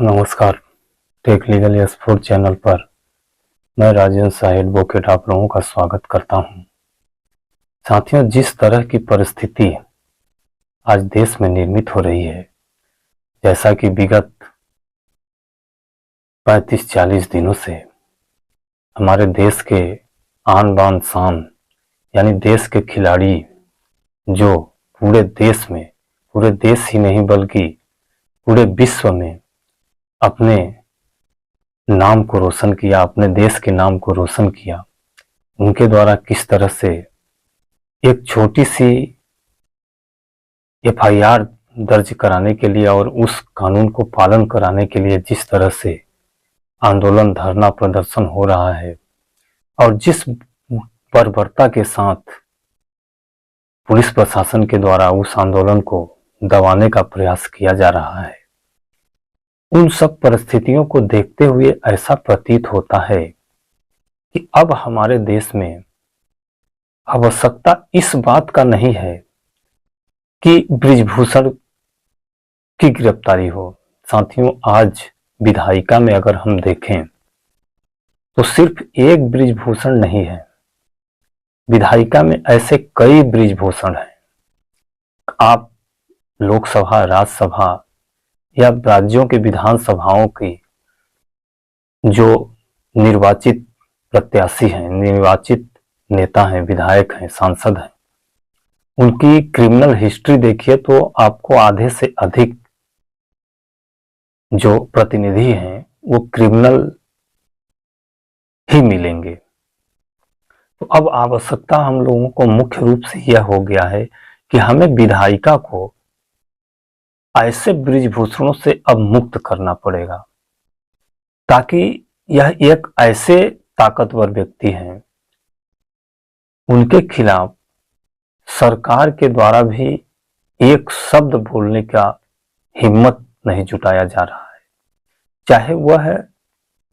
नमस्कार। Take legal explore channel पर मैं राजेंद्र शाह एडवोकेट आप लोगों का स्वागत करता हूं। साथियों, जिस तरह की परिस्थिति आज देश में निर्मित हो रही है, जैसा कि विगत 35-40 दिनों से हमारे देश के आन बान शान यानी देश के खिलाड़ी जो पूरे देश में, पूरे देश ही नहीं बल्कि पूरे विश्व में अपने नाम को रोशन किया, अपने देश के नाम को रोशन किया, उनके द्वारा किस तरह से एक छोटी सी एफआईआर दर्ज कराने के लिए और उस कानून को पालन कराने के लिए जिस तरह से आंदोलन, धरना प्रदर्शन हो रहा है और जिस बर्बरता के साथ पुलिस प्रशासन के द्वारा उस आंदोलन को दबाने का प्रयास किया जा रहा है, उन सब परिस्थितियों को देखते हुए ऐसा प्रतीत होता है कि अब हमारे देश में आवश्यकता इस बात का नहीं है कि बृजभूषण की गिरफ्तारी हो। साथियों, आज विधायिका में अगर हम देखें तो सिर्फ एक बृजभूषण नहीं है, विधायिका में ऐसे कई बृजभूषण हैं। आप लोकसभा, राज्यसभा या राज्यों के विधानसभाओं की जो निर्वाचित प्रत्याशी हैं, निर्वाचित नेता हैं, विधायक हैं, सांसद हैं, उनकी क्रिमिनल हिस्ट्री देखिए तो आपको आधे से अधिक जो प्रतिनिधि हैं वो क्रिमिनल ही मिलेंगे। तो अब आवश्यकता हम लोगों को मुख्य रूप से यह हो गया है कि हमें विधायिका को ऐसे बृजभूषणों से अब मुक्त करना पड़ेगा, ताकि यह एक ऐसे ताकतवर व्यक्ति हैं, उनके खिलाफ सरकार के द्वारा भी एक शब्द बोलने का हिम्मत नहीं जुटाया जा रहा है। चाहे वह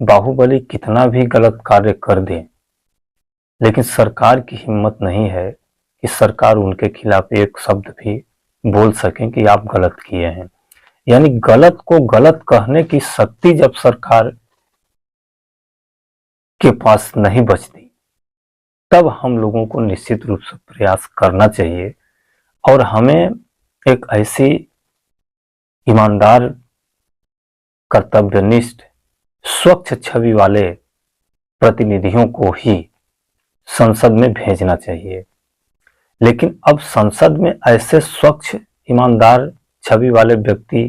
बाहुबली कितना भी गलत कार्य कर दे, लेकिन सरकार की हिम्मत नहीं है कि सरकार उनके खिलाफ एक शब्द भी बोल सकें कि आप गलत किए हैं। यानी गलत को गलत कहने की शक्ति जब सरकार के पास नहीं बचती, तब हम लोगों को निश्चित रूप से प्रयास करना चाहिए और हमें एक ऐसी ईमानदार, कर्तव्यनिष्ठ, स्वच्छ छवि वाले प्रतिनिधियों को ही संसद में भेजना चाहिए। लेकिन अब संसद में ऐसे स्वच्छ, ईमानदार छवि वाले व्यक्ति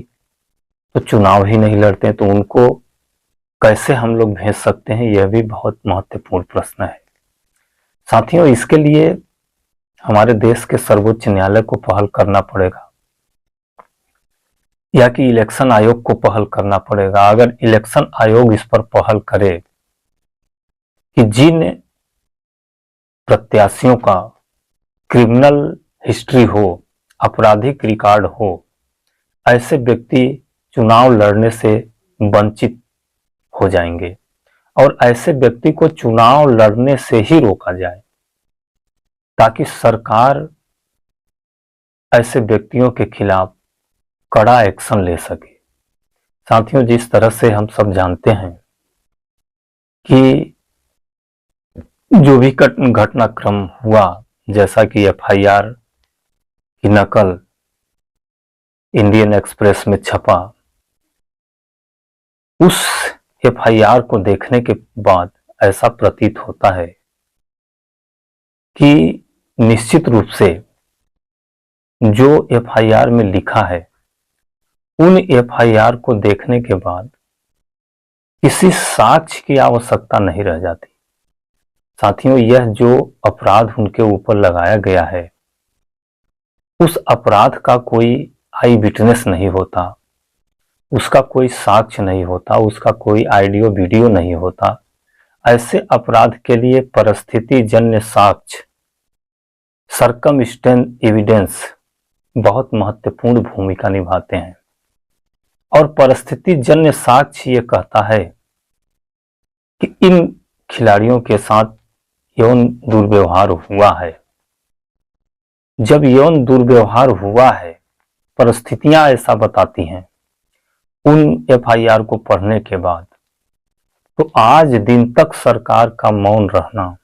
तो चुनाव ही नहीं लड़ते, तो उनको कैसे हम लोग भेज सकते हैं, यह भी बहुत महत्वपूर्ण प्रश्न है। साथियों, इसके लिए हमारे देश के सर्वोच्च न्यायालय को पहल करना पड़ेगा या कि इलेक्शन आयोग को पहल करना पड़ेगा। अगर इलेक्शन आयोग इस पर पहल करे कि जिन प्रत्याशियों का क्रिमिनल हिस्ट्री हो, आपराधिक रिकॉर्ड हो, ऐसे व्यक्ति चुनाव लड़ने से वंचित हो जाएंगे और ऐसे व्यक्ति को चुनाव लड़ने से ही रोका जाए, ताकि सरकार ऐसे व्यक्तियों के खिलाफ कड़ा एक्शन ले सके। साथियों, जिस तरह से हम सब जानते हैं कि जो भी घटनाक्रम हुआ, जैसा कि एफआईआर की नकल इंडियन एक्सप्रेस में छपा, उस एफआईआर को देखने के बाद ऐसा प्रतीत होता है कि निश्चित रूप से जो एफआईआर में लिखा है, उन एफआईआर को देखने के बाद किसी साक्ष्य की आवश्यकता नहीं रह जाती। साथियों, यह जो अपराध उनके ऊपर लगाया गया है, उस अपराध का कोई आई विटनेस नहीं होता, उसका कोई साक्ष्य नहीं होता, उसका कोई ऑडियो वीडियो नहीं होता। ऐसे अपराध के लिए परिस्थिति जन्य साक्ष्य, सर्कमस्टेंस एविडेंस बहुत महत्वपूर्ण भूमिका निभाते हैं। और परिस्थिति जन्य साक्ष्य ये कहता है कि इन खिलाड़ियों के साथ यौन दुर्व्यवहार हुआ है। जब यौन दुर्व्यवहार हुआ है, परिस्थितियां ऐसा बताती हैं, उन एफआईआर को पढ़ने के बाद, तो आज दिन तक सरकार का मौन रहना,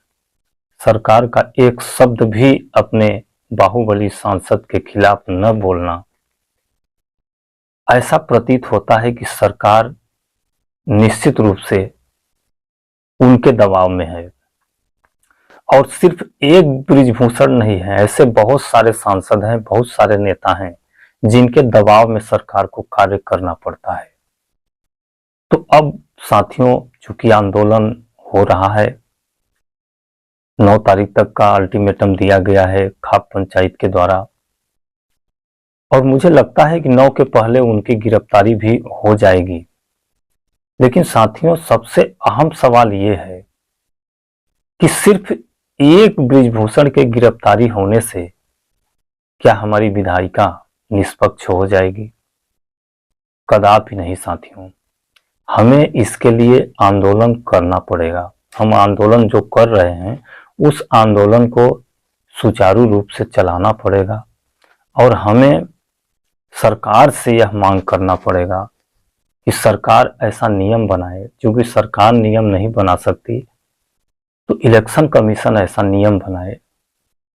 सरकार का एक शब्द भी अपने बाहुबली सांसद के खिलाफ न बोलना, ऐसा प्रतीत होता है कि सरकार निश्चित रूप से उनके दबाव में है। और सिर्फ एक बृजभूषण नहीं है, ऐसे बहुत सारे सांसद हैं, बहुत सारे नेता हैं जिनके दबाव में सरकार को कार्य करना पड़ता है। तो अब साथियों, चूंकि आंदोलन हो रहा है, 9 तारीख तक का अल्टीमेटम दिया गया है खाप पंचायत के द्वारा, और मुझे लगता है कि 9 के पहले उनकी गिरफ्तारी भी हो जाएगी। लेकिन साथियों, सबसे अहम सवाल ये है कि सिर्फ एक बृजभूषण के गिरफ्तारी होने से क्या हमारी विधायिका निष्पक्ष हो जाएगी? कदापि नहीं साथियों, हमें इसके लिए आंदोलन करना पड़ेगा। हम आंदोलन जो कर रहे हैं उस आंदोलन को सुचारू रूप से चलाना पड़ेगा और हमें सरकार से यह मांग करना पड़ेगा कि सरकार ऐसा नियम बनाए। क्योंकि सरकार नियम नहीं बना सकती, तो इलेक्शन कमीशन ऐसा नियम बनाए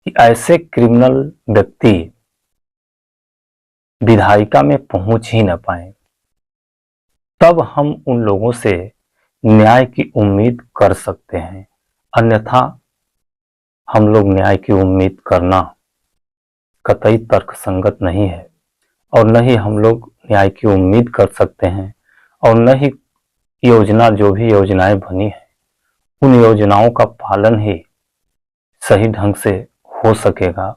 कि ऐसे क्रिमिनल व्यक्ति विधायिका में पहुंच ही न पाए। तब हम उन लोगों से न्याय की उम्मीद कर सकते हैं, अन्यथा हम लोग न्याय की उम्मीद करना कतई तर्कसंगत नहीं है, और न ही हम लोग न्याय की उम्मीद कर सकते हैं, और न ही योजना, जो भी योजनाएं बनी है, उन योजनाओं का पालन ही सही ढंग से हो सकेगा।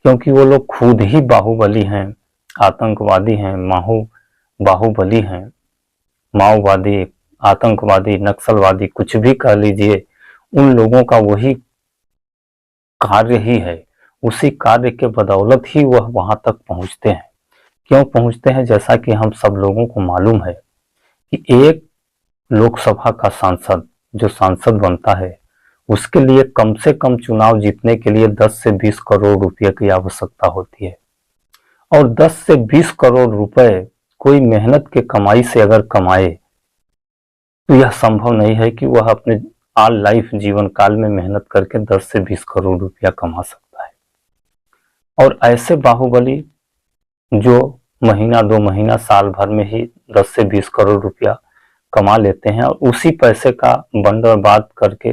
क्योंकि वो लोग खुद ही बाहुबली हैं, आतंकवादी हैं, बाहुबली हैं, माओवादी, आतंकवादी, नक्सलवादी, कुछ भी कह लीजिए, उन लोगों का वही कार्य ही है। उसी कार्य के बदौलत ही वह वहां तक पहुंचते हैं। क्यों पहुंचते हैं? जैसा कि हम सब लोगों को मालूम है कि एक लोकसभा का सांसद जो सांसद बनता है, उसके लिए कम से कम चुनाव जीतने के लिए 10 से 20 करोड़ रुपए की आवश्यकता होती है। और 10 से 20 करोड़ रुपए कोई मेहनत के कमाई से अगर कमाए, तो यह संभव नहीं है कि वह अपने ऑल लाइफ जीवन काल में मेहनत करके 10 से 20 करोड़ रुपया कमा सकता है। और ऐसे बाहुबली जो महीना 2 महीना साल भर में ही 10 से 20 करोड़ रुपया कमा लेते हैं, और उसी पैसे का बंदरबाद करके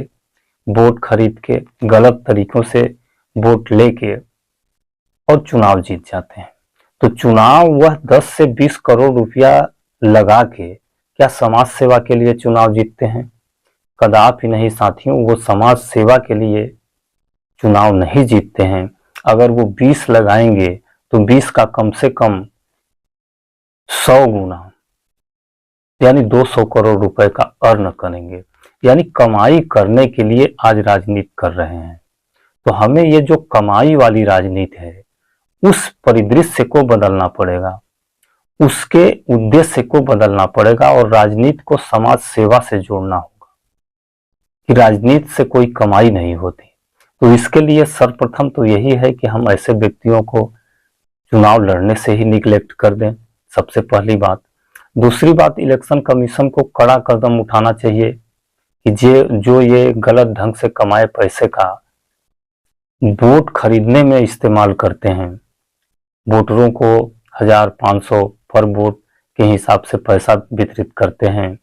वोट खरीद के गलत तरीकों से वोट लेके और चुनाव जीत जाते हैं। तो चुनाव वह 10 से 20 करोड़ रुपया लगा के क्या समाज सेवा के लिए चुनाव जीतते हैं? कदापि नहीं साथियों, वो समाज सेवा के लिए चुनाव नहीं जीतते हैं। अगर वो 20 लगाएंगे तो 20 का कम से कम 100 गुना, यानी 200 करोड़ रुपए का अर्न करेंगे। यानी कमाई करने के लिए आज राजनीति कर रहे हैं। तो हमें ये जो कमाई वाली राजनीति है, उस परिदृश्य को बदलना पड़ेगा, उसके उद्देश्य को बदलना पड़ेगा, और राजनीति को समाज सेवा से जोड़ना होगा कि राजनीति से कोई कमाई नहीं होती। तो इसके लिए सर्वप्रथम तो यही है कि हम ऐसे व्यक्तियों को चुनाव लड़ने से ही निग्लेक्ट कर दें, सबसे पहली बात। दूसरी बात, इलेक्शन कमीशन को कड़ा कदम उठाना चाहिए कि जो ये गलत ढंग से कमाए पैसे का वोट खरीदने में इस्तेमाल करते हैं, वोटरों को 1500 पर वोट के हिसाब से पैसा वितरित करते हैं,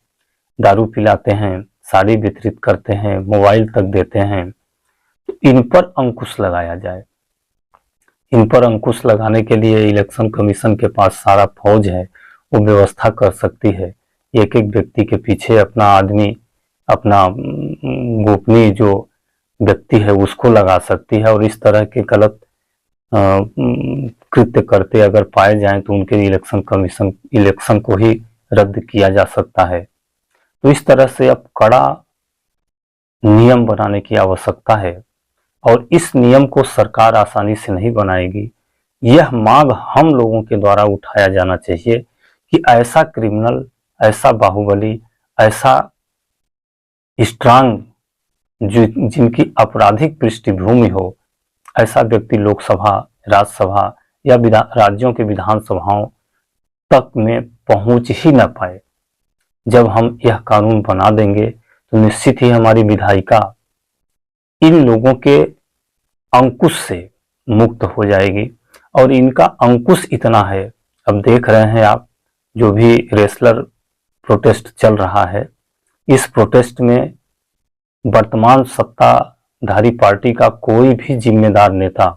दारू पिलाते हैं, साड़ी वितरित करते हैं, मोबाइल तक देते हैं, तो इन पर अंकुश लगाया जाए। इन पर अंकुश लगाने के लिए इलेक्शन कमीशन के पास सारा फौज है, वो व्यवस्था कर सकती है। एक एक व्यक्ति के पीछे अपना आदमी, अपना गोपनीय जो व्यक्ति है उसको लगा सकती है, और इस तरह के गलत कृत्य करते अगर पाए जाएं तो उनके इलेक्शन कमीशन इलेक्शन को ही रद्द किया जा सकता है। तो इस तरह से अब कड़ा नियम बनाने की आवश्यकता है, और इस नियम को सरकार आसानी से नहीं बनाएगी। यह मांग हम लोगों के द्वारा उठाया जाना चाहिए कि ऐसा क्रिमिनल, ऐसा बाहुबली, ऐसा स्ट्रांग जिनकी आपराधिक पृष्ठभूमि हो, ऐसा व्यक्ति लोकसभा, राज्यसभा या राज्यों के विधानसभाओं तक में पहुंच ही न पाए। जब हम यह कानून बना देंगे तो निश्चित ही हमारी विधायिका इन लोगों के अंकुश से मुक्त हो जाएगी। और इनका अंकुश इतना है, अब देख रहे हैं आप, जो भी रेसलर प्रोटेस्ट चल रहा है, इस प्रोटेस्ट में वर्तमान सत्ताधारी पार्टी का कोई भी जिम्मेदार नेता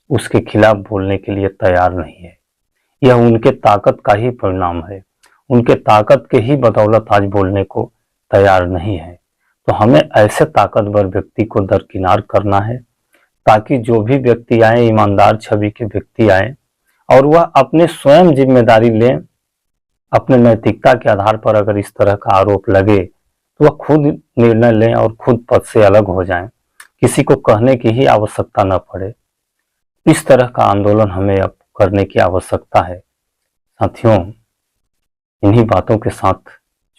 उसके खिलाफ बोलने के लिए तैयार नहीं है। यह उनके ताकत का ही परिणाम है, उनके ताकत के ही बदौलत आज बोलने को तैयार नहीं है। तो हमें ऐसे ताकतवर व्यक्ति को दरकिनार करना है, ताकि जो भी व्यक्ति आए, ईमानदार छवि के व्यक्ति आए और वह अपने स्वयं जिम्मेदारी लें। अपने नैतिकता के आधार पर अगर इस तरह का आरोप लगे तो वह खुद निर्णय लें और खुद पद से अलग हो जाएं, किसी को कहने की ही आवश्यकता न पड़े। इस तरह का आंदोलन हमें अब करने की आवश्यकता है। साथियों, इन्हीं बातों के साथ,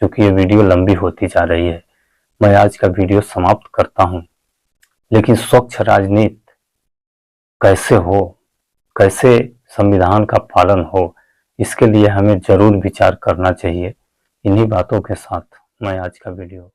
चूंकि ये वीडियो लंबी होती जा रही है, मैं आज का वीडियो समाप्त करता हूं। लेकिन स्वच्छ राजनीति कैसे हो, कैसे संविधान का पालन हो, इसके लिए हमें जरूर विचार करना चाहिए। इन्हीं बातों के साथ मैं आज का वीडियो